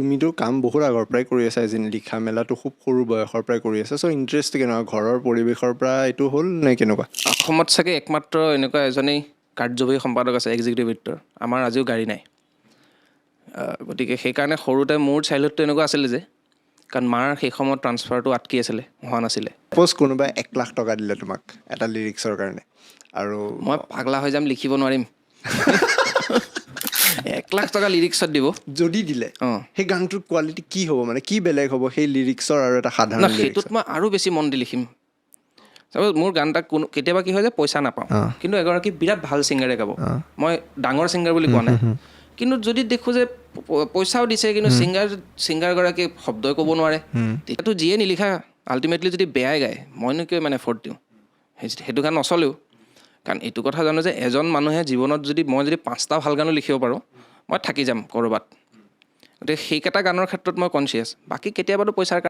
তুমিতো কাম বহুত আগৰ পৰাই কৰি আছা, এদিন লিখা মেলাটো খুব সৰু বয়সৰ পৰাই কৰি আছা, চ' ইণ্টাৰেষ্ট কেনেকুৱা, ঘৰৰ পৰিৱেশৰ পৰা এইটো হ'ল নে কেনেকুৱা? অসমত চাগে একমাত্ৰ এনেকুৱা এজনেই কাৰ্যবাহী সম্পাদক আছে এক্সিকিউটিভ এডিটৰ, আমাৰ আজিও গাড়ী নাই। গতিকে সেইকাৰণে সৰুতে মোৰ চাইল্ডহুডটো এনেকুৱা আছিলে যে, কাৰণ মাৰ সেই সময়ত ট্ৰান্সফাৰটো আটকি আছিলে, হোৱা নাছিলে। ছাপ'জ কোনোবাই 1,00,000 টকা দিলে তোমাক এটা লিৰিক্সৰ কাৰণে, আৰু মই পাগলা হৈ যাম, লিখিব নোৱাৰিম। 1,00,000 টকা লিৰিক্সত দিব যদি দিলে, সেই গানটোৰ কোৱালিটি কি হ'ব, মানে কি বেলেগ হ'ব সেই লিৰিক্সৰ আৰু এটা না, সাধাৰণ সেইটোত মই আৰু বেছি মন দি লিখিম। চাপ'জ মোৰ গান এটা কেতিয়াবা কি হয় যে পইচা নাপাওঁ, কিন্তু এগৰাকী বিৰাট ভাল ছিংগাৰে গাব, মই ডাঙৰ ছিংগাৰ বুলি কোৱা নাই, কিন্তু যদি দেখোঁ যে পইচাও দিছে কিন্তু ছিংগাৰগৰাকী শব্দই ক'ব নোৱাৰে, তেতিয়াতো যিয়ে নিলিখা আল্টিমেটলি যদি বেয়াই গায়, মইনো কিয় মানে এফৰ্ট দিওঁ, সেইটো গান নচলেও। কাৰণ এইটো কথা জানো যে এজন মানুহে জীৱনত যদি মই যদি 5টা ভাল গানো লিখিব পাৰোঁ, মই থাকি যাম ক'ৰবাত। গতিকে সেইকেইটা গানৰ ক্ষেত্ৰত মই কনচিয়াছ, বাকী কেতিয়াবাতো পইচাৰ